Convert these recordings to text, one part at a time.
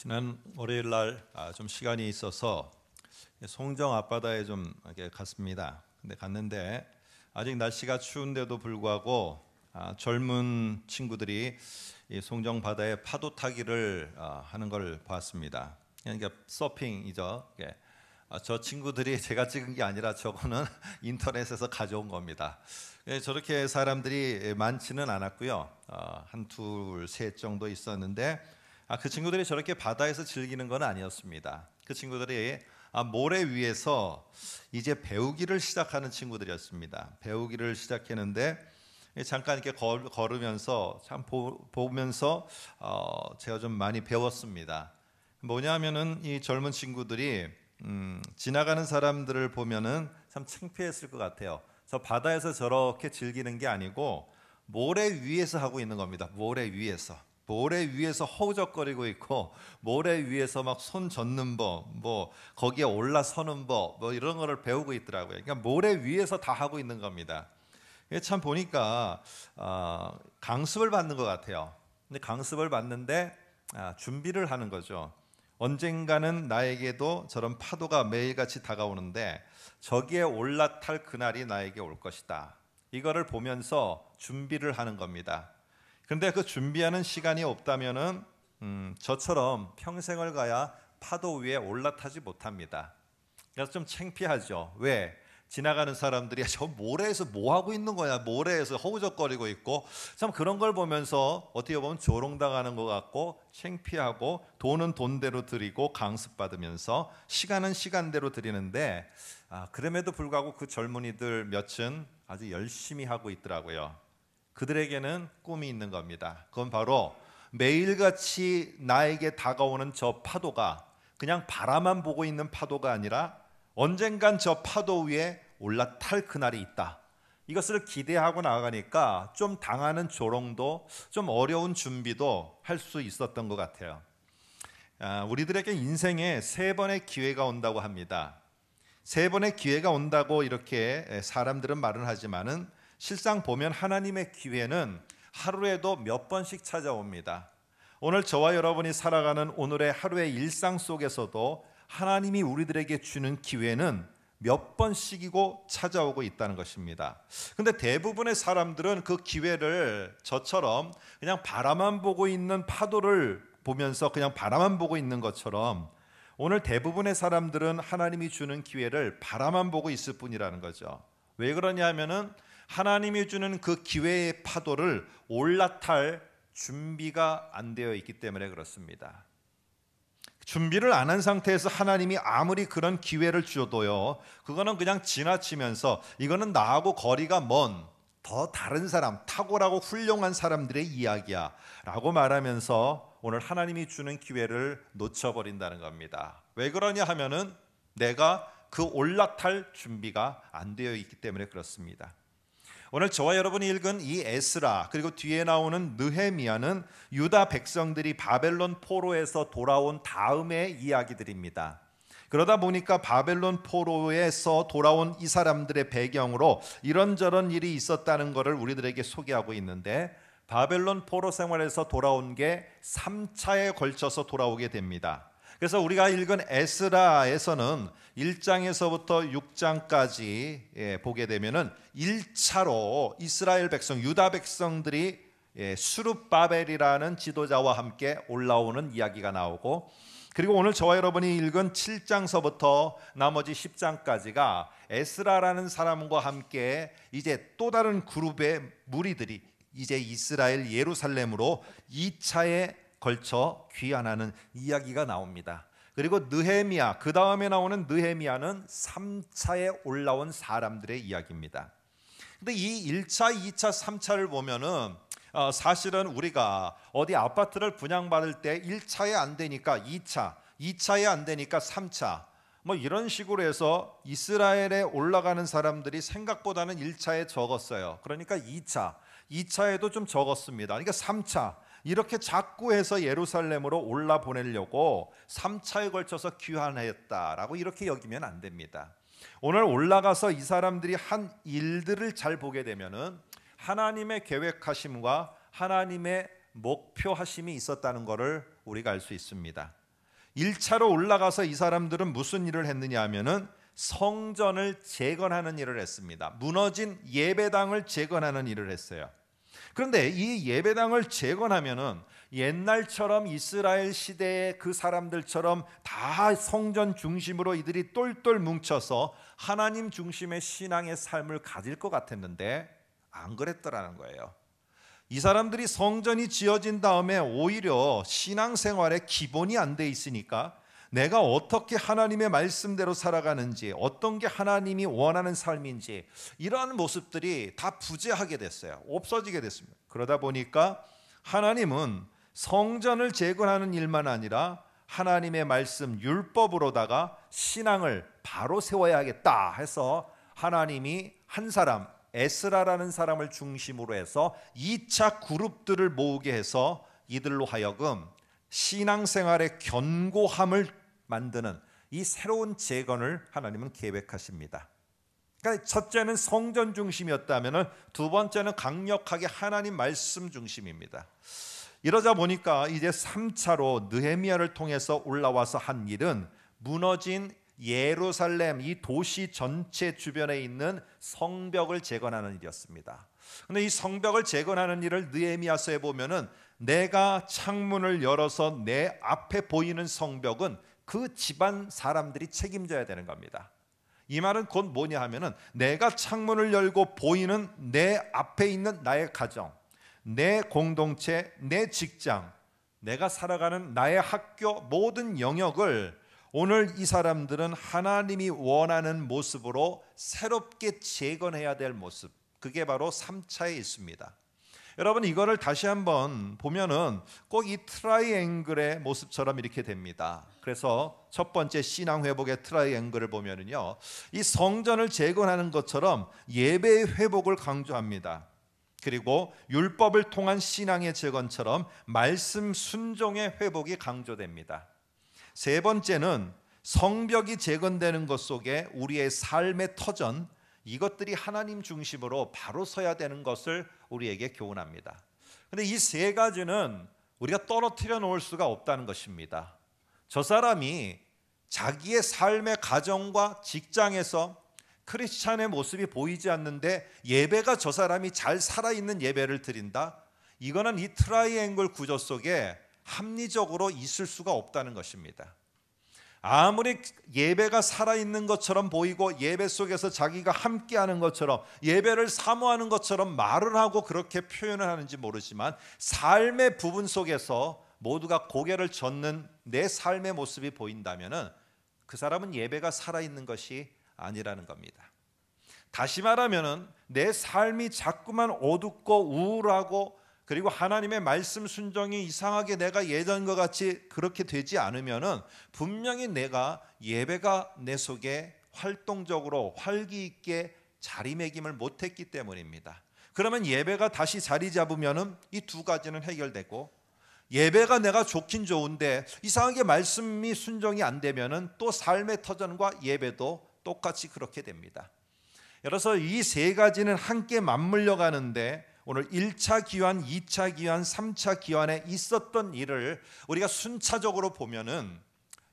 지난 월요일 날 좀 시간이 있어서 송정 앞바다에 좀 이렇게 갔습니다. 근데 갔는데 아직 날씨가 추운데도 불구하고 젊은 친구들이 이 송정 바다에 파도 타기를 하는 걸 봤습니다. 그러니까 서핑이죠. 저 친구들이 제가 찍은 게 아니라 저거는 인터넷에서 가져온 겁니다. 저렇게 사람들이 많지는 않았고요. 한 둘, 셋 정도 있었는데 그 친구들이 저렇게 바다에서 즐기는 건 아니었습니다. 그 친구들이 모래 위에서 이제 배우기를 시작하는 친구들이었습니다. 배우기를 시작했는데 잠깐 이렇게 걸으면서 참 보면서 제가 좀 많이 배웠습니다. 뭐냐면은 이 젊은 친구들이 지나가는 사람들을 보면은 참 창피했을 것 같아요. 저 바다에서 저렇게 즐기는 게 아니고 모래 위에서 하고 있는 겁니다. 모래 위에서 허우적거리고 있고 모래 위에서 막 손 젓는 법, 뭐 거기에 올라서는 법, 뭐 이런 거를 배우고 있더라고요. 그러니까 모래 위에서 다 하고 있는 겁니다. 참 보니까 강습을 받는 것 같아요. 근데 강습을 받는데 준비를 하는 거죠. 언젠가는 나에게도 저런 파도가 매일같이 다가오는데 저기에 올라탈 그날이 나에게 올 것이다. 이거를 보면서 준비를 하는 겁니다. 그런데 그 준비하는 시간이 없다면은 저처럼 평생을 가야 파도 위에 올라타지 못합니다. 그래서 좀 창피하죠. 왜? 지나가는 사람들이 저 모래에서 뭐 하고 있는 거야? 모래에서 허우적거리고 있고 참 그런 걸 보면서 어떻게 보면 조롱당하는 것 같고 창피하고 돈은 돈대로 드리고 강습받으면서 시간은 시간대로 드리는데 그럼에도 불구하고 그 젊은이들 몇은 아주 열심히 하고 있더라고요. 그들에게는 꿈이 있는 겁니다. 그건 바로 매일같이 나에게 다가오는 저 파도가 그냥 바라만 보고 있는 파도가 아니라 언젠간 저 파도 위에 올라탈 그날이 있다. 이것을 기대하고 나아가니까 좀 당하는 조롱도 좀 어려운 준비도 할 수 있었던 것 같아요. 우리들에게 인생에 3번의 기회가 온다고 합니다. 3번의 기회가 온다고 이렇게 사람들은 말은 하지만은 실상 보면 하나님의 기회는 하루에도 몇 번씩 찾아옵니다. 오늘 저와 여러분이 살아가는 오늘의 하루의 일상 속에서도 하나님이 우리들에게 주는 기회는 몇 번씩이고 찾아오고 있다는 것입니다. 근데 대부분의 사람들은 그 기회를 저처럼 그냥 바라만 보고 있는 파도를 보면서 그냥 바라만 보고 있는 것처럼 오늘 대부분의 사람들은 하나님이 주는 기회를 바라만 보고 있을 뿐이라는 거죠. 왜 그러냐 하면은 하나님이 주는 그 기회의 파도를 올라탈 준비가 안 되어 있기 때문에 그렇습니다. 준비를 안 한 상태에서 하나님이 아무리 그런 기회를 주어도요, 그거는 그냥 지나치면서 이거는 나하고 거리가 먼 더 다른 사람, 탁월하고 훌륭한 사람들의 이야기야 라고 말하면서 오늘 하나님이 주는 기회를 놓쳐버린다는 겁니다. 왜 그러냐 하면은 내가 그 올라탈 준비가 안 되어 있기 때문에 그렇습니다. 오늘 저와 여러분이 읽은 이 에스라 그리고 뒤에 나오는 느헤미야는 유다 백성들이 바벨론 포로에서 돌아온 다음의 이야기들입니다. 그러다 보니까 바벨론 포로에서 돌아온 이 사람들의 배경으로 이런저런 일이 있었다는 것을 우리들에게 소개하고 있는데 바벨론 포로 생활에서 돌아온 게 3차에 걸쳐서 돌아오게 됩니다. 그래서 우리가 읽은 에스라에서는 1장에서부터 6장까지 보게 되면은 1차로 이스라엘 백성, 유다 백성들이 수룹바벨이라는 지도자와 함께 올라오는 이야기가 나오고, 그리고 오늘 저와 여러분이 읽은 7장서부터 나머지 10장까지가 에스라라는 사람과 함께 이제 또 다른 그룹의 무리들이 이제 이스라엘 예루살렘으로 2차에 걸쳐 귀환하는 이야기가 나옵니다. 그리고 느헤미야, 그 다음에 나오는 느헤미야는 3차에 올라온 사람들의 이야기입니다. 근데 이 1차, 2차, 3차를 보면은 사실은 우리가 어디 아파트를 분양받을 때 1차에 안 되니까 2차, 2차에 안 되니까 3차 뭐 이런 식으로 해서 이스라엘에 올라가는 사람들이 생각보다는 1차에 적었어요. 그러니까 2차, 2차에도 좀 적었습니다. 그러니까 3차 이렇게 자꾸 해서 예루살렘으로 올라 보내려고 3차에 걸쳐서 귀환했다라고 이렇게 여기면 안 됩니다. 오늘 올라가서 이 사람들이 한 일들을 잘 보게 되면은 하나님의 계획하심과 하나님의 목표하심이 있었다는 것을 우리가 알 수 있습니다. 1차로 올라가서 이 사람들은 무슨 일을 했느냐 하면은 성전을 재건하는 일을 했습니다. 무너진 예배당을 재건하는 일을 했어요. 그런데 이 예배당을 재건하면은 옛날처럼 이스라엘 시대의 그 사람들처럼 다 성전 중심으로 이들이 똘똘 뭉쳐서 하나님 중심의 신앙의 삶을 가질 것 같았는데 안 그랬더라는 거예요. 이 사람들이 성전이 지어진 다음에 오히려 신앙생활에 기본이 안 돼 있으니까 내가 어떻게 하나님의 말씀대로 살아가는지, 어떤 게 하나님이 원하는 삶인지, 이러한 모습들이 다 부재하게 됐어요. 없어지게 됐습니다. 그러다 보니까 하나님은 성전을 재건하는 일만 아니라 하나님의 말씀 율법으로다가 신앙을 바로 세워야겠다 해서 하나님이 한 사람, 에스라라는 사람을 중심으로 해서 2차 그룹들을 모으게 해서 이들로 하여금 신앙생활의 견고함을 만드는 이 새로운 재건을 하나님은 계획하십니다. 그러니까 첫째는 성전 중심이었다면 두 번째는 강력하게 하나님 말씀 중심입니다. 이러자 보니까 이제 3차로 느헤미야를 통해서 올라와서 한 일은 무너진 예루살렘 이 도시 전체 주변에 있는 성벽을 재건하는 일이었습니다. 그런데 이 성벽을 재건하는 일을 느헤미야서에 보면은 내가 창문을 열어서 내 앞에 보이는 성벽은 그 집안 사람들이 책임져야 되는 겁니다. 이 말은 곧 뭐냐 하면은 내가 창문을 열고 보이는 내 앞에 있는 나의 가정, 내 공동체, 내 직장, 내가 살아가는 나의 학교 모든 영역을 오늘 이 사람들은 하나님이 원하는 모습으로 새롭게 재건해야 될 모습, 그게 바로 3차에 있습니다. 여러분 이거를 다시 한번 보면은 꼭 이 트라이앵글의 모습처럼 이렇게 됩니다. 그래서 첫 번째 신앙 회복의 트라이앵글을 보면은요, 이 성전을 재건하는 것처럼 예배의 회복을 강조합니다. 그리고 율법을 통한 신앙의 재건처럼 말씀 순종의 회복이 강조됩니다. 세 번째는 성벽이 재건되는 것 속에 우리의 삶의 터전, 이것들이 하나님 중심으로 바로 서야 되는 것을 우리에게 교훈합니다. 그런데 이 세 가지는 우리가 떨어뜨려 놓을 수가 없다는 것입니다. 저 사람이 자기의 삶의 가정과 직장에서 크리스찬의 모습이 보이지 않는데 예배가 저 사람이 잘 살아있는 예배를 드린다? 이거는 이 트라이앵글 구조 속에 합리적으로 있을 수가 없다는 것입니다. 아무리 예배가 살아있는 것처럼 보이고 예배 속에서 자기가 함께하는 것처럼 예배를 사모하는 것처럼 말을 하고 그렇게 표현을 하는지 모르지만 삶의 부분 속에서 모두가 고개를 젓는 내 삶의 모습이 보인다면 그 사람은 예배가 살아있는 것이 아니라는 겁니다. 다시 말하면 내 삶이 자꾸만 어둡고 우울하고 그리고 하나님의 말씀 순종이 이상하게 내가 예전과 같이 그렇게 되지 않으면은 분명히 내가 예배가 내 속에 활동적으로 활기 있게 자리매김을 못했기 때문입니다. 그러면 예배가 다시 자리 잡으면은 이 두 가지는 해결되고, 예배가 내가 좋긴 좋은데 이상하게 말씀이 순종이 안 되면은 또 삶의 터전과 예배도 똑같이 그렇게 됩니다. 그래서 이 세 가지는 함께 맞물려 가는데 오늘 1차 기환, 2차 기환, 3차 기환에 있었던 일을 우리가 순차적으로 보면은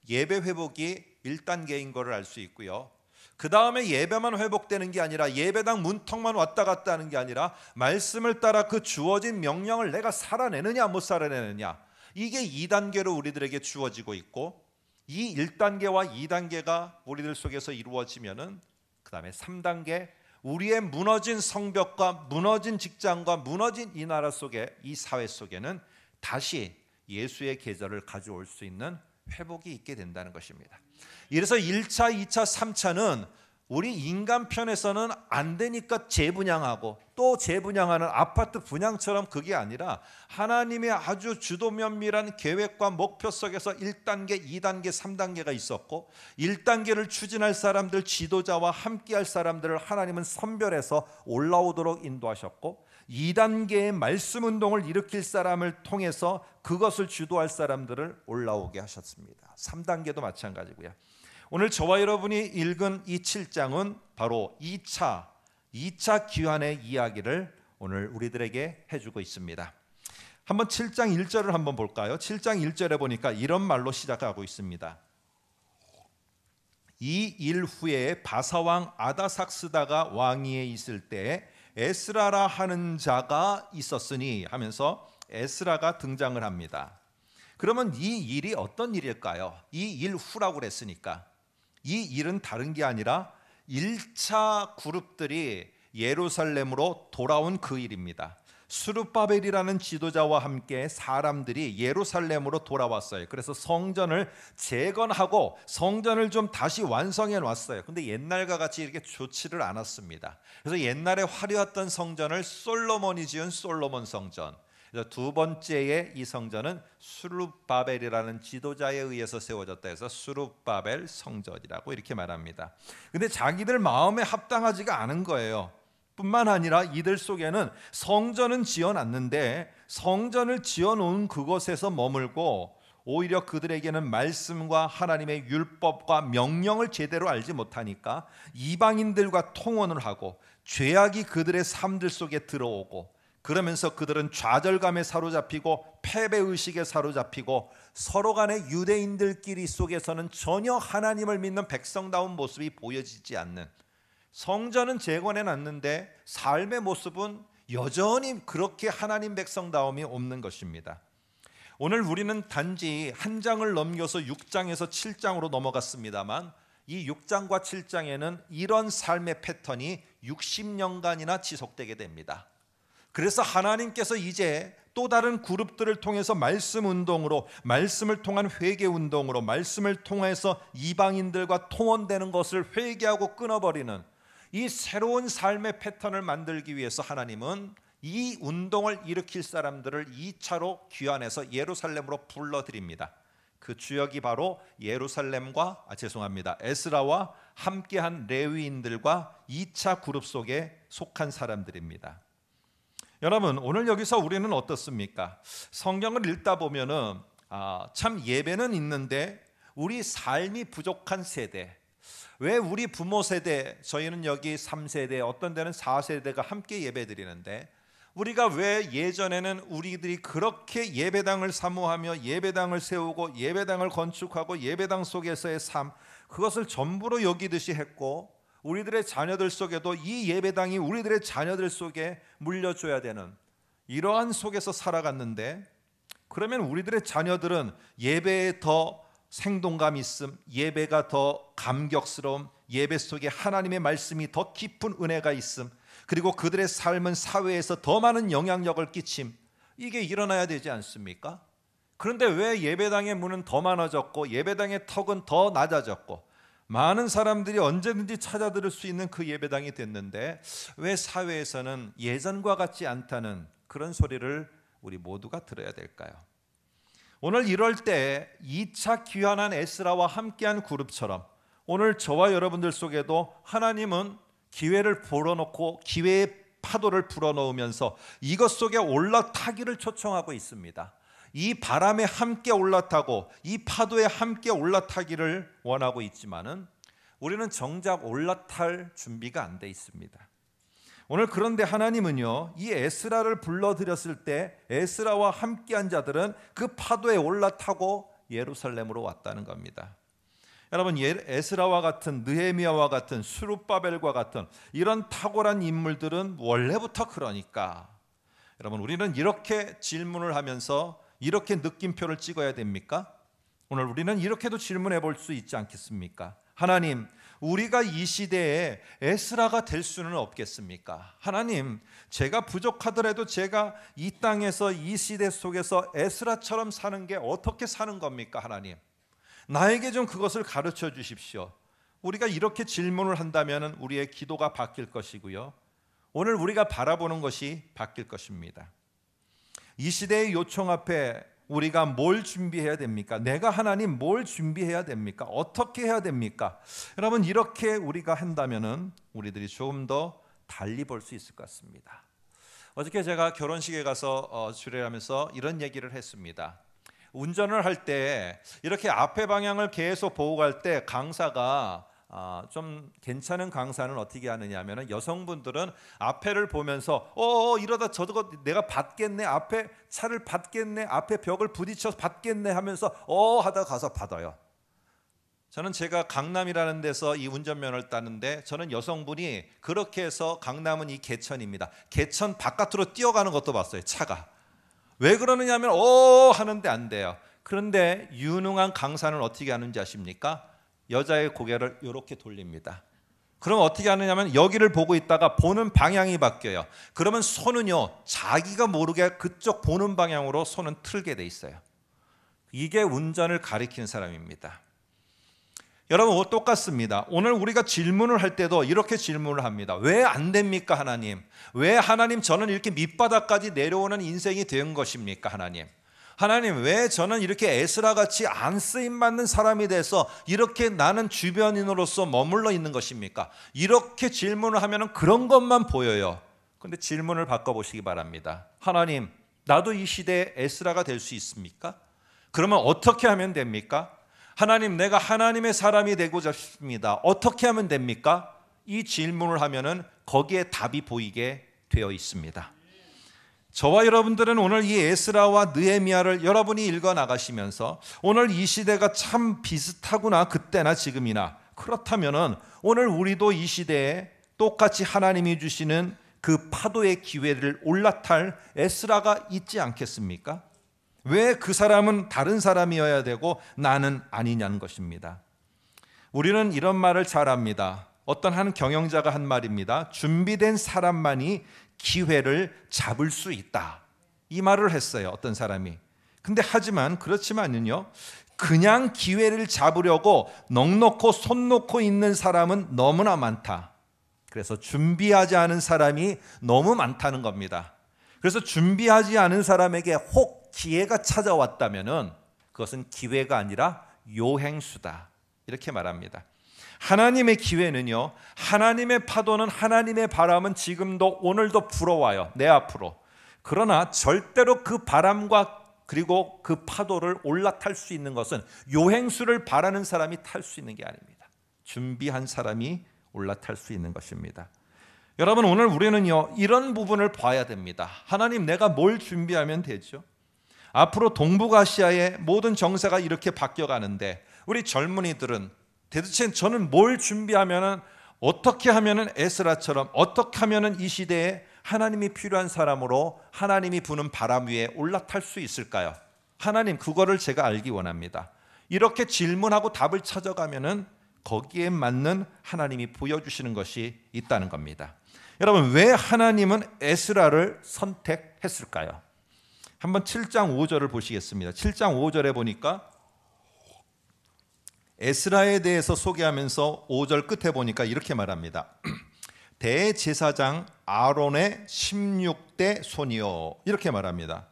예배 회복이 1단계인 것을 알 수 있고요. 그 다음에 예배만 회복되는 게 아니라 예배당 문턱만 왔다 갔다 하는 게 아니라 말씀을 따라 그 주어진 명령을 내가 살아내느냐 못 살아내느냐, 이게 2단계로 우리들에게 주어지고 있고, 이 1단계와 2단계가 우리들 속에서 이루어지면은 그 다음에 3단계, 우리의 무너진 성벽과 무너진 직장과 무너진 이 나라 속에, 이 사회 속에는 다시 예수의 계절을 가져올 수 있는 회복이 있게 된다는 것입니다. 이래서 1차, 2차, 3차는 우리 인간 편에서는 안 되니까 재분양하고 또 재분양하는 아파트 분양처럼 그게 아니라 하나님의 아주 주도 면밀한 계획과 목표 속에서 1단계, 2단계, 3단계가 있었고, 1단계를 추진할 사람들, 지도자와 함께할 사람들을 하나님은 선별해서 올라오도록 인도하셨고, 2단계의 말씀 운동을 일으킬 사람을 통해서 그것을 주도할 사람들을 올라오게 하셨습니다. 3단계도 마찬가지고요. 오늘 저와 여러분이 읽은 이 7장은 바로 2차 기환의 이야기를 오늘 우리들에게 해주고 있습니다. 한번 7장 1절을 한번 볼까요? 7장 1절에 보니까 이런 말로 시작하고 있습니다. 이 일 후에 바사왕 아다삭스다가 왕위에 있을 때 에스라라 하는 자가 있었으니 하면서 에스라가 등장을 합니다. 그러면 이 일이 어떤 일일까요? 이 일 후라고 그랬으니까 이 일은 다른 게 아니라 1차 그룹들이 예루살렘으로 돌아온 그 일입니다. 스룹바벨이라는 지도자와 함께 사람들이 예루살렘으로 돌아왔어요. 그래서 성전을 재건하고 성전을 좀 다시 완성해 놨어요. 근데 옛날과 같이 이렇게 좋지를 않았습니다. 그래서 옛날에 화려했던 성전을 솔로몬이 지은 솔로몬 성전, 그래서 두 번째의 이 성전은 스룹바벨이라는 지도자에 의해서 세워졌다 해서 스룹바벨 성전이라고 이렇게 말합니다. 근데 자기들 마음에 합당하지가 않은 거예요. 뿐만 아니라 이들 속에는 성전은 지어놨는데 성전을 지어놓은 그곳에서 머물고 오히려 그들에게는 말씀과 하나님의 율법과 명령을 제대로 알지 못하니까 이방인들과 통혼을 하고 죄악이 그들의 삶들 속에 들어오고, 그러면서 그들은 좌절감에 사로잡히고 패배의식에 사로잡히고 서로 간의 유대인들끼리 속에서는 전혀 하나님을 믿는 백성다운 모습이 보여지지 않는, 성전은 재건해놨는데 삶의 모습은 여전히 그렇게 하나님 백성다움이 없는 것입니다. 오늘 우리는 단지 한 장을 넘겨서 6장에서 7장으로 넘어갔습니다만 이 6장과 7장에는 이런 삶의 패턴이 60년간이나 지속되게 됩니다. 그래서 하나님께서 이제 또 다른 그룹들을 통해서 말씀 운동으로, 말씀을 통한 회개 운동으로, 말씀을 통해서 이방인들과 통혼되는 것을 회개하고 끊어버리는 이 새로운 삶의 패턴을 만들기 위해서 하나님은 이 운동을 일으킬 사람들을 2차로 귀환해서 예루살렘으로 불러들입니다. 그 주역이 바로 에스라와 함께한 레위인들과 2차 그룹 속에 속한 사람들입니다. 여러분, 오늘 여기서 우리는 어떻습니까? 성경을 읽다 보면은 참 예배는 있는데 우리 삶이 부족한 세대, 왜 우리 부모 세대, 저희는 여기 3세대, 어떤 데는 4세대가 함께 예배드리는데 우리가 왜 예전에는 우리들이 그렇게 예배당을 사모하며 예배당을 세우고 예배당을 건축하고 예배당 속에서의 삶, 그것을 전부로 여기듯이 했고 우리들의 자녀들 속에도 이 예배당이 우리들의 자녀들 속에 물려줘야 되는 이러한 속에서 살아갔는데, 그러면 우리들의 자녀들은 예배에 더 생동감 있음, 예배가 더 감격스러움, 예배 속에 하나님의 말씀이 더 깊은 은혜가 있음, 그리고 그들의 삶은 사회에서 더 많은 영향력을 끼침, 이게 일어나야 되지 않습니까? 그런데 왜 예배당의 문은 더 많아졌고 예배당의 턱은 더 낮아졌고 많은 사람들이 언제든지 찾아들을 수 있는 그 예배당이 됐는데 왜 사회에서는 예전과 같지 않다는 그런 소리를 우리 모두가 들어야 될까요? 오늘 이럴 때 2차 귀환한 에스라와 함께한 그룹처럼 오늘 저와 여러분들 속에도 하나님은 기회를 불어넣고 기회의 파도를 불어넣으면서 이것 속에 올라타기를 초청하고 있습니다. 이 바람에 함께 올라타고 이 파도에 함께 올라타기를 원하고 있지만은 우리는 정작 올라탈 준비가 안 돼 있습니다. 오늘 그런데 하나님은요, 이 에스라를 불러들였을 때 에스라와 함께한 자들은 그 파도에 올라타고 예루살렘으로 왔다는 겁니다. 여러분, 에스라와 같은, 느헤미야와 같은, 스룹바벨과 같은 이런 탁월한 인물들은 원래부터 그러니까 여러분, 우리는 이렇게 질문을 하면서 이렇게 느낌표를 찍어야 됩니까? 오늘 우리는 이렇게도 질문해 볼 수 있지 않겠습니까? 하나님, 우리가 이 시대에 에스라가 될 수는 없겠습니까? 하나님, 제가 부족하더라도 제가 이 땅에서 이 시대 속에서 에스라처럼 사는 게 어떻게 사는 겁니까? 하나님, 나에게 좀 그것을 가르쳐 주십시오. 우리가 이렇게 질문을 한다면 우리의 기도가 바뀔 것이고요, 오늘 우리가 바라보는 것이 바뀔 것입니다. 이 시대의 요청 앞에 우리가 뭘 준비해야 됩니까? 내가 하나님 뭘 준비해야 됩니까? 어떻게 해야 됩니까? 여러분, 이렇게 우리가 한다면은 우리들이 조금 더 달리 볼 수 있을 것 같습니다. 어저께 제가 결혼식에 가서 주례하면서 이런 얘기를 했습니다. 운전을 할 때 이렇게 앞에 방향을 계속 보고 갈 때 강사가 좀 괜찮은 강사는 어떻게 하느냐 하면 여성분들은 앞에를 보면서 이러다 저거 내가 받겠네, 앞에 차를 받겠네, 앞에 벽을 부딪혀서 받겠네 하면서 하다가 가서 받아요. 저는 제가 강남이라는 데서 이 운전면허를 따는데 저는 여성분이 그렇게 해서 강남은 이 개천입니다. 개천 바깥으로 뛰어가는 것도 봤어요. 차가. 왜 그러느냐 하면 하는데 안 돼요. 그런데 유능한 강사는 어떻게 하는지 아십니까? 여자의 고개를 이렇게 돌립니다. 그럼 어떻게 하느냐면 여기를 보고 있다가 보는 방향이 바뀌어요. 그러면 손은요, 자기가 모르게 그쪽 보는 방향으로 손은 틀게 돼 있어요. 이게 운전을 가리키는 사람입니다. 여러분, 똑같습니다. 오늘 우리가 질문을 할 때도 이렇게 질문을 합니다. 왜 안 됩니까, 하나님? 왜 하나님 저는 이렇게 밑바닥까지 내려오는 인생이 된 것입니까, 하나님? 하나님, 왜 저는 이렇게 에스라같이 안 쓰임받는 사람이 돼서 이렇게 나는 주변인으로서 머물러 있는 것입니까? 이렇게 질문을 하면 그런 것만 보여요. 그런데 질문을 바꿔보시기 바랍니다. 하나님, 나도 이 시대에 에스라가 될 수 있습니까? 그러면 어떻게 하면 됩니까? 하나님, 내가 하나님의 사람이 되고자 싶습니다. 어떻게 하면 됩니까? 이 질문을 하면은 거기에 답이 보이게 되어 있습니다. 저와 여러분들은 오늘 이 에스라와 느헤미야를 여러분이 읽어 나가시면서 오늘 이 시대가 참 비슷하구나, 그때나 지금이나. 그렇다면은 오늘 우리도 이 시대에 똑같이 하나님이 주시는 그 파도의 기회를 올라탈 에스라가 있지 않겠습니까? 왜 그 사람은 다른 사람이어야 되고 나는 아니냐는 것입니다. 우리는 이런 말을 잘 합니다. 어떤 한 경영자가 한 말입니다. 준비된 사람만이 기회를 잡을 수 있다. 이 말을 했어요, 어떤 사람이. 근데 그렇지만요, 그냥 기회를 잡으려고 넋놓고 손 놓고 있는 사람은 너무나 많다. 그래서 준비하지 않은 사람이 너무 많다는 겁니다. 그래서 준비하지 않은 사람에게 혹 기회가 찾아왔다면은 그것은 기회가 아니라 요행수다. 이렇게 말합니다. 하나님의 기회는요, 하나님의 파도는, 하나님의 바람은 지금도 오늘도 불어와요, 내 앞으로. 그러나 절대로 그 바람과 그리고 그 파도를 올라탈 수 있는 것은 요행수를 바라는 사람이 탈 수 있는 게 아닙니다. 준비한 사람이 올라탈 수 있는 것입니다. 여러분, 오늘 우리는요, 이런 부분을 봐야 됩니다. 하나님, 내가 뭘 준비하면 되죠? 앞으로 동북아시아의 모든 정세가 이렇게 바뀌어가는데 우리 젊은이들은 도대체 저는 뭘 준비하면은, 어떻게 하면은 에스라처럼, 어떻게 하면은 이 시대에 하나님이 필요한 사람으로 하나님이 부는 바람 위에 올라탈 수 있을까요? 하나님, 그거를 제가 알기 원합니다. 이렇게 질문하고 답을 찾아가면은 거기에 맞는 하나님이 보여주시는 것이 있다는 겁니다. 여러분, 왜 하나님은 에스라를 선택했을까요? 한번 7장 5절을 보시겠습니다. 7장 5절에 보니까 에스라에 대해서 소개하면서 5절 끝에 보니까 이렇게 말합니다. 대제사장 아론의 16대 손이요, 이렇게 말합니다.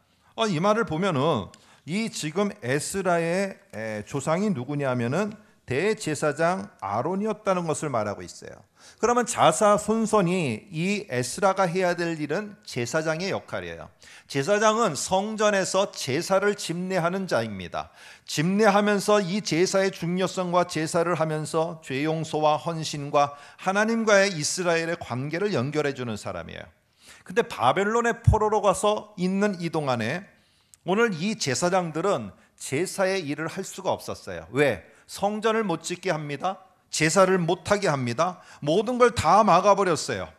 이 말을 보면은 이 지금 에스라의 조상이 누구냐면은 대제사장 아론이었다는 것을 말하고 있어요. 그러면 자사손손이 이 에스라가 해야 될 일은 제사장의 역할이에요. 제사장은 성전에서 제사를 집례하는 자입니다. 집례하면서 이 제사의 중요성과 제사를 하면서 죄 용서와 헌신과 하나님과의 이스라엘의 관계를 연결해 주는 사람이에요. 근데 바벨론의 포로로 가서 있는 이 동안에 오늘 이 제사장들은 제사의 일을 할 수가 없었어요. 왜? 성전을 못 짓게 합니다. 제사를 못하게 합니다. 모든 걸 다 막아버렸어요.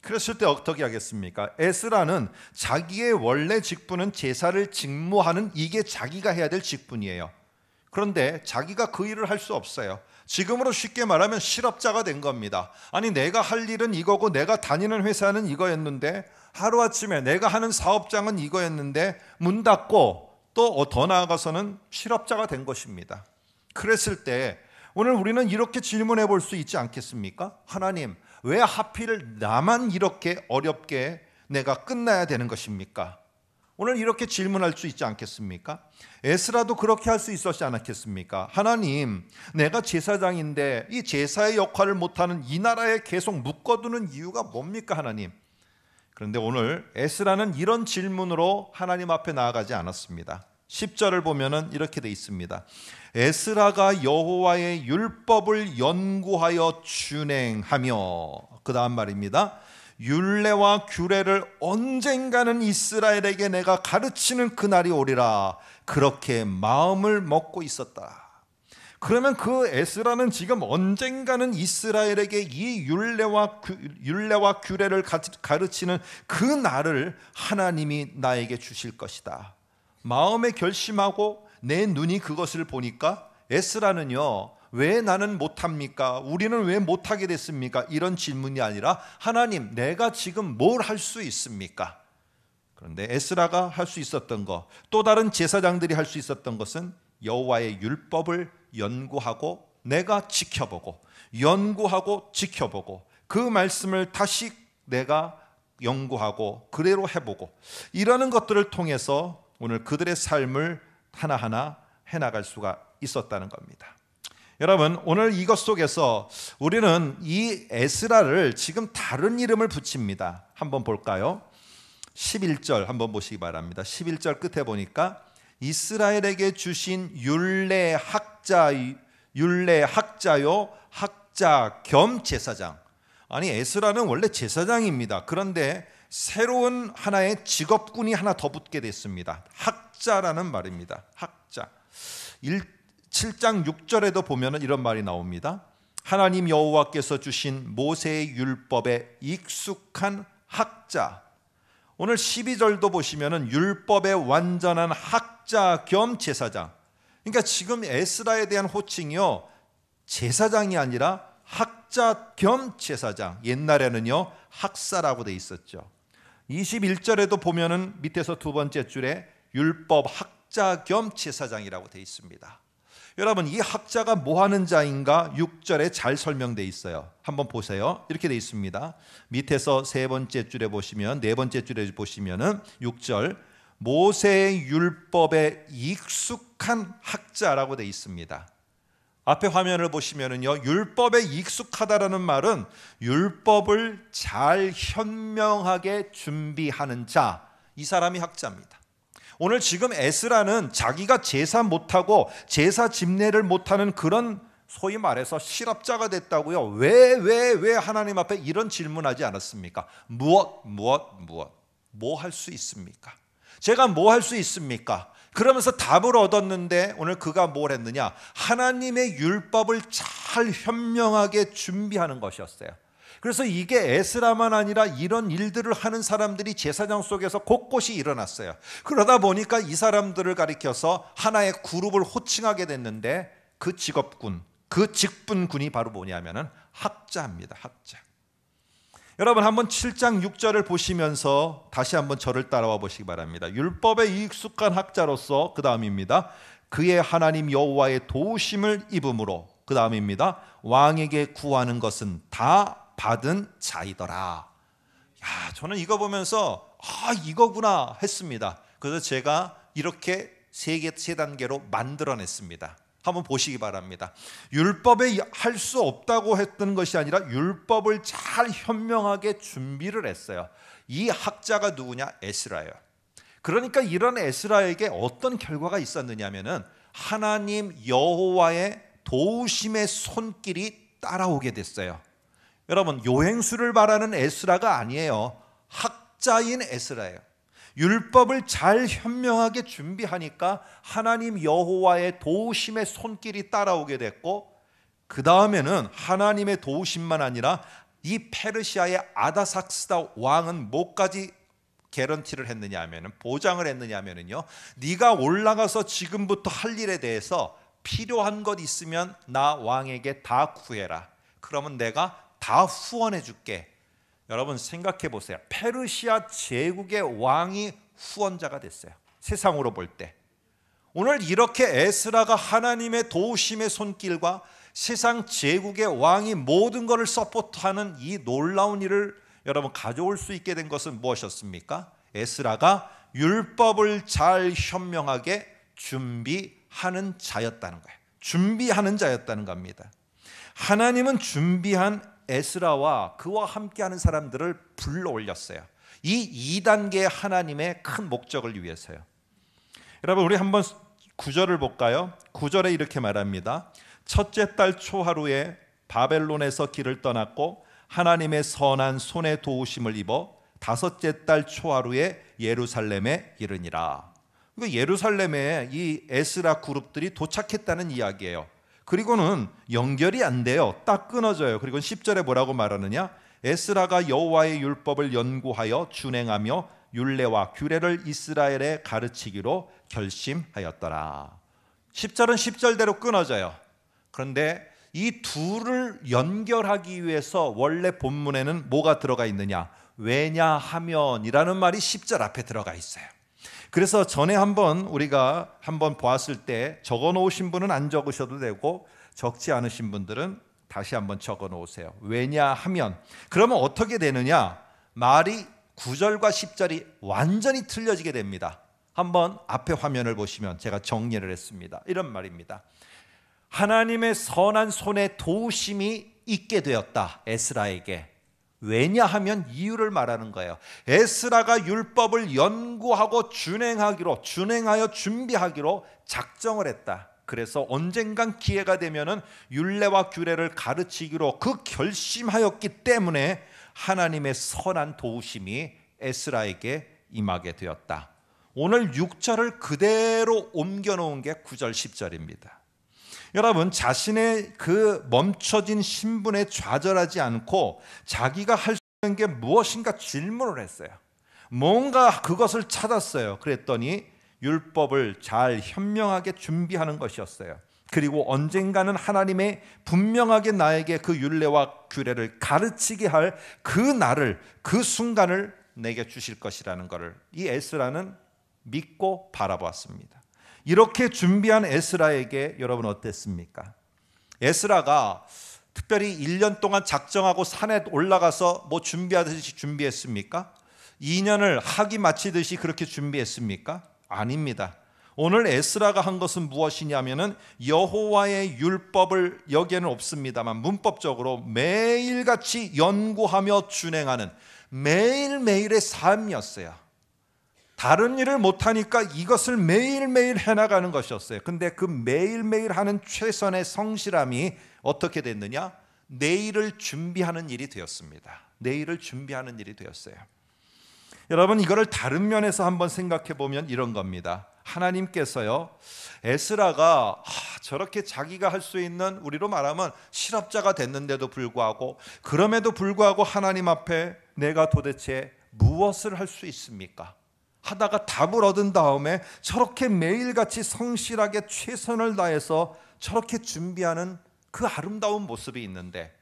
그랬을 때 어떻게 하겠습니까? 에스라는 자기의 원래 직분은 제사를 직무하는, 이게 자기가 해야 될 직분이에요. 그런데 자기가 그 일을 할 수 없어요. 지금으로 쉽게 말하면 실업자가 된 겁니다. 아니, 내가 할 일은 이거고 내가 다니는 회사는 이거였는데, 하루아침에 내가 하는 사업장은 이거였는데 문 닫고 또 더 나아가서는 실업자가 된 것입니다. 그랬을 때 오늘 우리는 이렇게 질문해 볼 수 있지 않겠습니까? 하나님, 왜 하필 나만 이렇게 어렵게 내가 끝나야 되는 것입니까? 오늘 이렇게 질문할 수 있지 않겠습니까? 에스라도 그렇게 할 수 있었지 않았겠습니까? 하나님, 내가 제사장인데 이 제사의 역할을 못하는 이 나라에 계속 묶어두는 이유가 뭡니까, 하나님? 그런데 오늘 에스라는 이런 질문으로 하나님 앞에 나아가지 않았습니다. 10절을 보면은 이렇게 돼 있습니다. 에스라가 여호와의 율법을 연구하여 준행하며, 그 다음 말입니다. 율례와 규례를 언젠가는 이스라엘에게 내가 가르치는 그날이 오리라. 그렇게 마음을 먹고 있었다. 그러면 그 에스라는 지금 언젠가는 이스라엘에게 이 율례와 규례를 가르치는 그 날을 하나님이 나에게 주실 것이다. 마음에 결심하고 내 눈이 그것을 보니까 에스라는요, 왜 나는 못합니까? 우리는 왜 못하게 됐습니까? 이런 질문이 아니라 하나님, 내가 지금 뭘 할 수 있습니까? 그런데 에스라가 할 수 있었던 것, 또 다른 제사장들이 할 수 있었던 것은 여호와의 율법을 연구하고 내가 지켜보고, 연구하고 지켜보고, 그 말씀을 다시 내가 연구하고 그대로 해보고, 이러는 것들을 통해서 오늘 그들의 삶을 하나하나 해나갈 수가 있었다는 겁니다. 여러분, 오늘 이것 속에서 우리는 이 에스라를 지금 다른 이름을 붙입니다. 한번 볼까요? 11절 한번 보시기 바랍니다. 11절 끝에 보니까 이스라엘에게 주신 율례 학자요 학자 겸 제사장. 아니, 에스라는 원래 제사장입니다. 그런데 새로운 하나의 직업군이 하나 더 붙게 됐습니다. 학자라는 말입니다. 학자. 7장 6절에도 보면 이런 말이 나옵니다. 하나님 여호와께서 주신 모세의 율법에 익숙한 학자. 오늘 12절도 보시면 율법의 완전한 학자 겸 제사장. 그러니까 지금 에스라에 대한 호칭이요, 제사장이 아니라 학자 겸 제사장. 옛날에는요 학사라고 돼 있었죠. 21절에도 보면은 밑에서 두 번째 줄에 율법 학자 겸 제사장이라고 돼 있습니다. 여러분, 이 학자가 뭐 하는 자인가 6절에 잘 설명되어 있어요. 한번 보세요. 이렇게 되어 있습니다. 밑에서 세 번째 줄에 보시면, 네 번째 줄에 보시면은 6절 모세의 율법에 익숙한 학자라고 되어 있습니다. 앞에 화면을 보시면은요, 율법에 익숙하다라는 말은 율법을 잘 현명하게 준비하는 자, 이 사람이 학자입니다. 오늘 지금 에스라는 자기가 제사 못하고 제사 집례를 못하는 그런 소위 말해서 실업자가 됐다고요. 왜 하나님 앞에 이런 질문하지 않았습니까? 무엇 뭐 할 수 있습니까? 제가 뭐 할 수 있습니까? 그러면서 답을 얻었는데 오늘 그가 뭘 했느냐? 하나님의 율법을 잘 현명하게 준비하는 것이었어요. 그래서 이게 에스라만 아니라 이런 일들을 하는 사람들이 제사장 속에서 곳곳이 일어났어요. 그러다 보니까 이 사람들을 가리켜서 하나의 그룹을 호칭하게 됐는데, 그 직업군, 그 직분군이 바로 뭐냐면은 학자입니다. 학자. 여러분, 한번 7장 6절을 보시면서 다시 한번 저를 따라와 보시기 바랍니다. 율법에 익숙한 학자로서, 그 다음입니다, 그의 하나님 여호와의 도우심을 입음으로, 그 다음입니다, 왕에게 구하는 것은 다 받은 자이더라. 야, 저는 이거 보면서 이거구나 했습니다. 그래서 제가 이렇게 세 단계로 만들어냈습니다. 한번 보시기 바랍니다. 율법에 할 수 없다고 했던 것이 아니라 율법을 잘 현명하게 준비를 했어요. 이 학자가 누구냐? 에스라예요. 그러니까 이런 에스라에게 어떤 결과가 있었느냐면은 하나님 여호와의 도우심의 손길이 따라오게 됐어요. 여러분, 요행수를 말하는 에스라가 아니에요. 학자인 에스라예요. 율법을 잘 현명하게 준비하니까 하나님 여호와의 도우심의 손길이 따라오게 됐고, 그 다음에는 하나님의 도우심만 아니라 이 페르시아의 아다삭스다 왕은 뭐까지 개런티를 했느냐 하면은, 보장을 했느냐 하면은요, 네가 올라가서 지금부터 할 일에 대해서 필요한 것 있으면 나 왕에게 다 구해라. 그러면 내가 다 후원해 줄게. 여러분 생각해 보세요. 페르시아 제국의 왕이 후원자가 됐어요. 세상으로 볼 때. 오늘 이렇게 에스라가 하나님의 도우심의 손길과 세상 제국의 왕이 모든 것을 서포트하는 이 놀라운 일을 여러분 가져올 수 있게 된 것은 무엇이었습니까? 에스라가 율법을 잘 현명하게 준비하는 자였다는 거예요. 준비하는 자였다는 겁니다. 하나님은 준비한 에스라와 그와 함께하는 사람들을 불러 올렸어요. 이 2단계의 하나님의 큰 목적을 위해서요. 여러분 우리 한번 9절을 볼까요? 9절에 이렇게 말합니다. 첫째 달 초하루에 바벨론에서 길을 떠났고 하나님의 선한 손의 도우심을 입어 다섯째 달 초하루에 예루살렘에 이르니라. 예루살렘에 이 에스라 그룹들이 도착했다는 이야기예요. 그리고는 연결이 안 돼요. 딱 끊어져요. 그리고 10절에 뭐라고 말하느냐? 에스라가 여호와의 율법을 연구하여 준행하며 율례와 규례를 이스라엘에 가르치기로 결심하였더라. 10절은 10절대로 끊어져요. 그런데 이 둘을 연결하기 위해서 원래 본문에는 뭐가 들어가 있느냐? 왜냐하면이라는 말이 10절 앞에 들어가 있어요. 그래서 전에 우리가 한번 보았을 때 적어 놓으신 분은 안 적으셔도 되고 적지 않으신 분들은 다시 한번 적어 놓으세요. 왜냐하면 그러면 어떻게 되느냐? 말이 9절과 10절이 완전히 틀려지게 됩니다. 한번 앞에 화면을 보시면 제가 정리를 했습니다. 이런 말입니다. 하나님의 선한 손에 도우심이 있게 되었다, 에스라에게. 왜냐하면 이유를 말하는 거예요. 에스라가 율법을 연구하고 준행하여 준비하기로 작정을 했다. 그래서 언젠간 기회가 되면은 율례와 규례를 가르치기로 그 결심하였기 때문에 하나님의 선한 도우심이 에스라에게 임하게 되었다. 오늘 6절을 그대로 옮겨 놓은 게 9절 10절입니다. 여러분, 자신의 그 멈춰진 신분에 좌절하지 않고 자기가 할 수 있는 게 무엇인가 질문을 했어요. 뭔가 그것을 찾았어요. 그랬더니 율법을 잘 현명하게 준비하는 것이었어요. 그리고 언젠가는 하나님의 분명하게 나에게 그 율례와 규례를 가르치게 할 그 날을, 그 순간을 내게 주실 것이라는 것을 이 에스라는 믿고 바라보았습니다. 이렇게 준비한 에스라에게 여러분 어땠습니까? 에스라가 특별히 1년 동안 작정하고 산에 올라가서 뭐 준비하듯이 준비했습니까? 2년을 학위 마치듯이 그렇게 준비했습니까? 아닙니다. 오늘 에스라가 한 것은 무엇이냐면은 여호와의 율법을, 여기에는 없습니다만 문법적으로 매일같이 연구하며 준행하는 매일매일의 삶이었어요. 다른 일을 못하니까 이것을 매일매일 해나가는 것이었어요. 근데 그 매일매일 하는 최선의 성실함이 어떻게 됐느냐? 내일을 준비하는 일이 되었습니다. 내일을 준비하는 일이 되었어요. 여러분, 이거를 다른 면에서 한번 생각해 보면 이런 겁니다. 하나님께서요, 에스라가 저렇게 자기가 할 수 있는, 우리로 말하면 실업자가 됐는데도 불구하고, 그럼에도 불구하고 하나님 앞에 내가 도대체 무엇을 할 수 있습니까? 하다가 답을 얻은 다음에 저렇게 매일같이 성실하게 최선을 다해서 저렇게 준비하는 그 아름다운 모습이 있는데,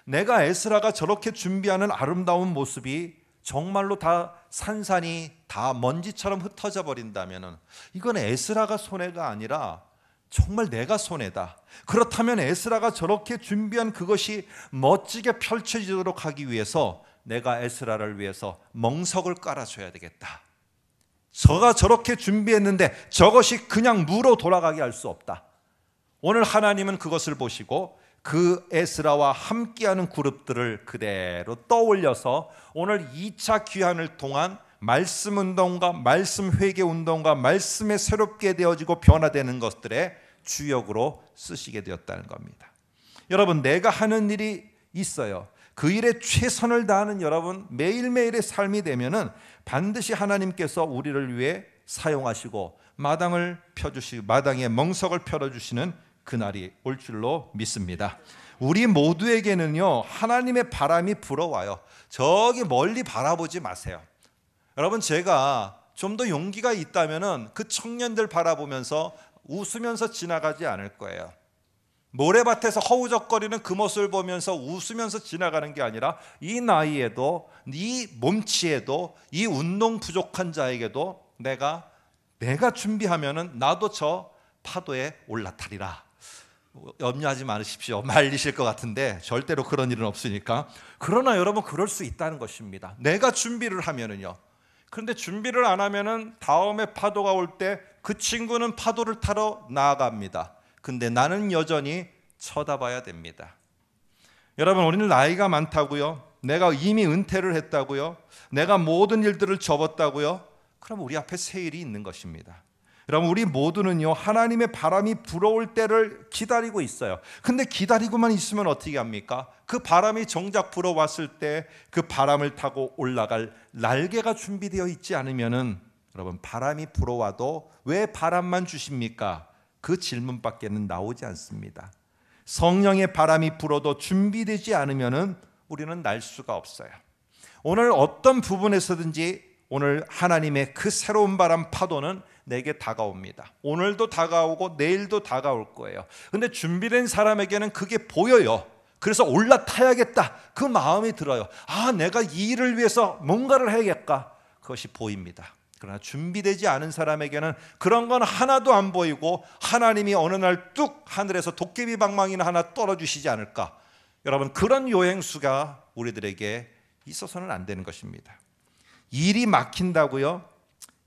내가 에스라가 저렇게 준비하는 아름다운 모습이 정말로 다 산산이 다 먼지처럼 흩어져 버린다면 이건 에스라가 손해가 아니라 정말 내가 손해다. 그렇다면 에스라가 저렇게 준비한 그것이 멋지게 펼쳐지도록 하기 위해서 내가 에스라를 위해서 멍석을 깔아줘야 되겠다. 저가 저렇게 준비했는데 저것이 그냥 무로 돌아가게 할 수 없다. 오늘 하나님은 그것을 보시고 그 에스라와 함께하는 그룹들을 그대로 떠올려서 오늘 2차 귀환을 통한 말씀 운동과 말씀 회개 운동과 말씀에 새롭게 되어지고 변화되는 것들의 주역으로 쓰시게 되었다는 겁니다. 여러분, 내가 하는 일이 있어요. 그 일에 최선을 다하는 여러분 매일매일의 삶이 되면은 반드시 하나님께서 우리를 위해 사용하시고 마당에 멍석을 펴주시는 그날이 올 줄로 믿습니다. 우리 모두에게는요, 하나님의 바람이 불어와요. 저기 멀리 바라보지 마세요. 여러분, 제가 좀 더 용기가 있다면은 그 청년들 바라보면서 웃으면서 지나가지 않을 거예요. 모래밭에서 허우적거리는 그 모습을 보면서 웃으면서 지나가는 게 아니라 이 나이에도, 이 몸치에도, 이 운동 부족한 자에게도 내가 준비하면은 나도 저 파도에 올라타리라. 염려하지 마십시오. 말리실 것 같은데 절대로 그런 일은 없으니까. 그러나 여러분, 그럴 수 있다는 것입니다. 내가 준비를 하면은요. 그런데 준비를 안 하면은 다음에 파도가 올 때 그 친구는 파도를 타러 나아갑니다. 근데 나는 여전히 쳐다봐야 됩니다. 여러분, 우리는 나이가 많다고요? 내가 이미 은퇴를 했다고요? 내가 모든 일들을 접었다고요? 그럼 우리 앞에 새 일이 있는 것입니다. 여러분, 우리 모두는요, 하나님의 바람이 불어올 때를 기다리고 있어요. 근데 기다리고만 있으면 어떻게 합니까? 그 바람이 정작 불어왔을 때 그 바람을 타고 올라갈 날개가 준비되어 있지 않으면은, 여러분, 바람이 불어와도 왜 바람만 주십니까? 그 질문밖에는 나오지 않습니다. 성령의 바람이 불어도 준비되지 않으면은 우리는 날 수가 없어요. 오늘 어떤 부분에서든지 오늘 하나님의 그 새로운 바람 파도는 내게 다가옵니다. 오늘도 다가오고 내일도 다가올 거예요. 근데 준비된 사람에게는 그게 보여요. 그래서 올라타야겠다, 그 마음이 들어요. 아, 내가 이 일을 위해서 뭔가를 해야겠다, 그것이 보입니다. 그러나 준비되지 않은 사람에게는 그런 건 하나도 안 보이고, 하나님이 어느 날 뚝 하늘에서 도깨비 방망이나 하나 떨어주시지 않을까. 여러분, 그런 요행수가 우리들에게 있어서는 안 되는 것입니다. 일이 막힌다고요?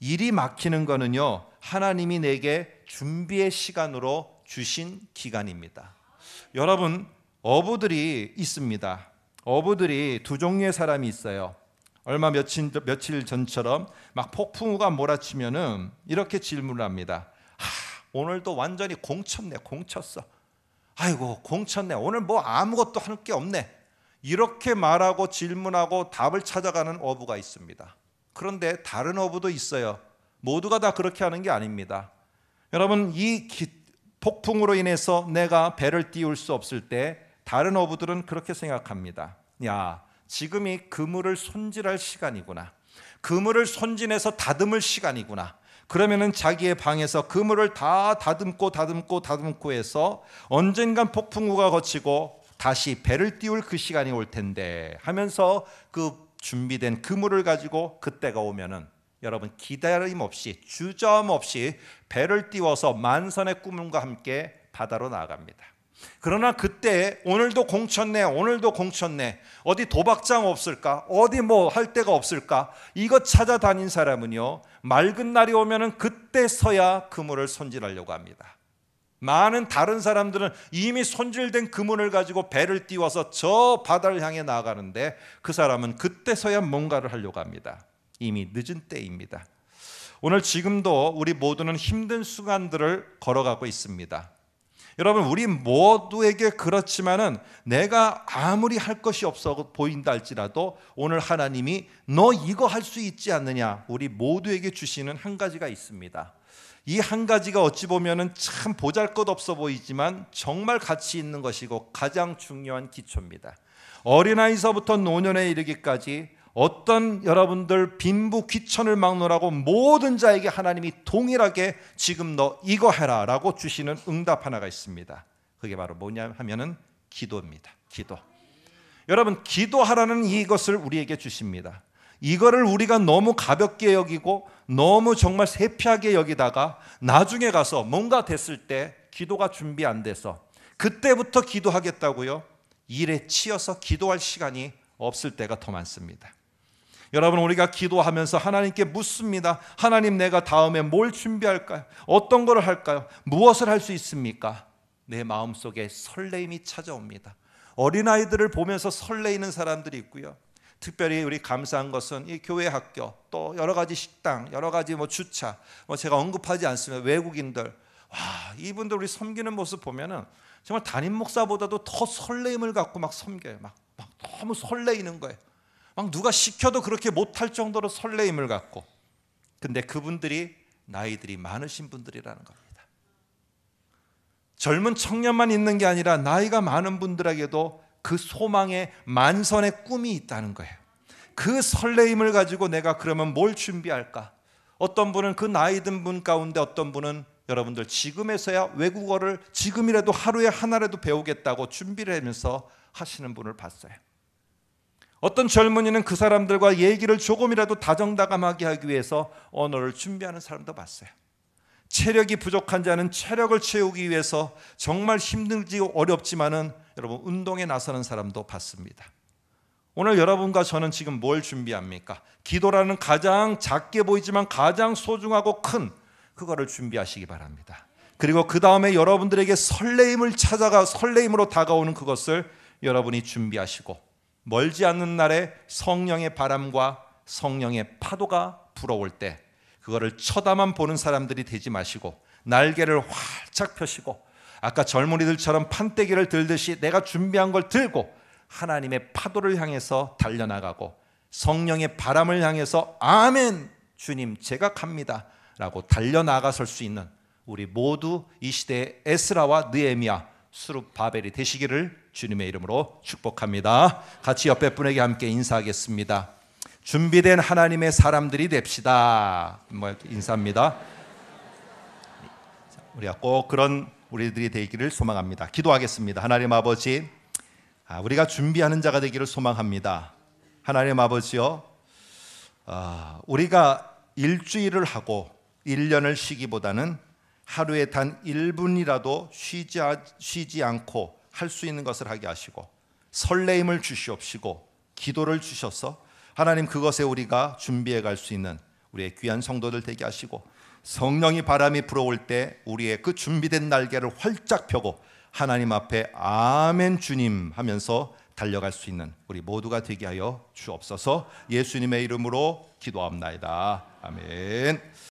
일이 막히는 거는요, 하나님이 내게 준비의 시간으로 주신 기간입니다. 여러분, 어부들이 있습니다. 어부들이 두 종류의 사람이 있어요. 얼마 며칠 전처럼 막 폭풍우가 몰아치면은 이렇게 질문을 합니다. 오늘도 완전히 공쳤네, 공쳤어. 아이고, 공쳤네. 오늘 뭐 아무것도 할 게 없네. 이렇게 말하고 질문하고 답을 찾아가는 어부가 있습니다. 그런데 다른 어부도 있어요. 모두가 다 그렇게 하는 게 아닙니다. 여러분, 이 폭풍으로 인해서 내가 배를 띄울 수 없을 때 다른 어부들은 그렇게 생각합니다. 야, 지금이 그물을 손질할 시간이구나. 그물을 손질해서 다듬을 시간이구나. 그러면은 자기의 방에서 그물을 다 다듬고 해서 언젠간 폭풍우가 거치고 다시 배를 띄울 그 시간이 올 텐데 하면서 그 준비된 그물을 가지고 그때가 오면은, 여러분, 기다림 없이 주저함 없이 배를 띄워서 만선의 꿈과 함께 바다로 나아갑니다. 그러나 그때 오늘도 공쳤네, 오늘도 공쳤네, 어디 도박장 없을까, 어디 뭐 할 데가 없을까, 이것 찾아다닌 사람은요, 맑은 날이 오면은 그때서야 그물을 손질하려고 합니다. 많은 다른 사람들은 이미 손질된 그물을 가지고 배를 띄워서 저 바다를 향해 나아가는데, 그 사람은 그때서야 뭔가를 하려고 합니다. 이미 늦은 때입니다. 오늘 지금도 우리 모두는 힘든 순간들을 걸어가고 있습니다. 여러분, 우리 모두에게 그렇지만은 내가 아무리 할 것이 없어 보인다 할지라도 오늘 하나님이 너 이거 할 수 있지 않느냐, 우리 모두에게 주시는 한 가지가 있습니다. 이 한 가지가 어찌 보면은 참 보잘것없어 보이지만 정말 가치 있는 것이고 가장 중요한 기초입니다. 어린아이서부터 노년에 이르기까지 어떤 여러분들 빈부 귀천을 막노라고 모든 자에게 하나님이 동일하게 지금 너 이거 해라 라고 주시는 응답 하나가 있습니다. 그게 바로 뭐냐 하면은 기도입니다. 기도. 여러분, 기도하라는 이것을 우리에게 주십니다. 이거를 우리가 너무 가볍게 여기고 너무 정말 세피하게 여기다가 나중에 가서 뭔가 됐을 때 기도가 준비 안 돼서 그때부터 기도하겠다고요? 일에 치여서 기도할 시간이 없을 때가 더 많습니다. 여러분, 우리가 기도하면서 하나님께 묻습니다. 하나님, 내가 다음에 뭘 준비할까요? 어떤 걸 할까요? 무엇을 할 수 있습니까? 내 마음속에 설레임이 찾아옵니다. 어린아이들을 보면서 설레이는 사람들이 있고요. 특별히 우리 감사한 것은 이 교회 학교, 또 여러 가지 식당, 여러 가지 뭐 주차, 제가 언급하지 않습니다. 외국인들, 와, 이분들 우리 섬기는 모습 보면은 정말 담임 목사보다도 더 설레임을 갖고 막 섬겨요. 막 너무 설레이는 거예요. 막 누가 시켜도 그렇게 못할 정도로 설레임을 갖고. 근데 그분들이 나이들이 많으신 분들이라는 겁니다. 젊은 청년만 있는 게 아니라 나이가 많은 분들에게도 그 소망의 만선의 꿈이 있다는 거예요. 그 설레임을 가지고 내가 그러면 뭘 준비할까? 어떤 분은 그 나이 든 분 가운데 어떤 분은 여러분들 지금에서야 외국어를 지금이라도 하루에 하나라도 배우겠다고 준비를 하면서 하시는 분을 봤어요. 어떤 젊은이는 그 사람들과 얘기를 조금이라도 다정다감하게 하기 위해서 언어를 준비하는 사람도 봤어요. 체력이 부족한 자는 체력을 채우기 위해서 정말 힘들지 어렵지만은 여러분 운동에 나서는 사람도 봤습니다. 오늘 여러분과 저는 지금 뭘 준비합니까? 기도라는 가장 작게 보이지만 가장 소중하고 큰 그거를 준비하시기 바랍니다. 그리고 그 다음에 여러분들에게 설레임을 찾아가 설레임으로 다가오는 그것을 여러분이 준비하시고 멀지 않는 날에 성령의 바람과 성령의 파도가 불어올 때 그거를 쳐다만 보는 사람들이 되지 마시고 날개를 활짝 펴시고 아까 젊은이들처럼 판때기를 들듯이 내가 준비한 걸 들고 하나님의 파도를 향해서 달려나가고 성령의 바람을 향해서 아멘 주님 제가 갑니다 라고 달려나가설 수 있는 우리 모두 이 시대의 에스라와 느헤미야 수룹바벨이 되시기를 주님의 이름으로 축복합니다. 같이 옆에 분에게 함께 인사하겠습니다. 준비된 하나님의 사람들이 됩시다. 인사합니다. 우리가 꼭 그런 우리들이 되기를 소망합니다. 기도하겠습니다. 하나님 아버지, 우리가 준비하는 자가 되기를 소망합니다. 하나님 아버지요, 우리가 일주일을 하고 1년을 쉬기보다는 하루에 단 1분이라도 쉬지 않고 할 수 있는 것을 하게 하시고 설레임을 주시옵시고 기도를 주셔서 하나님 그것에 우리가 준비해 갈 수 있는 우리의 귀한 성도들 되게 하시고 성령이 바람이 불어올 때 우리의 그 준비된 날개를 활짝 펴고 하나님 앞에 아멘 주님 하면서 달려갈 수 있는 우리 모두가 되게 하여 주옵소서. 예수님의 이름으로 기도합나이다. 아멘.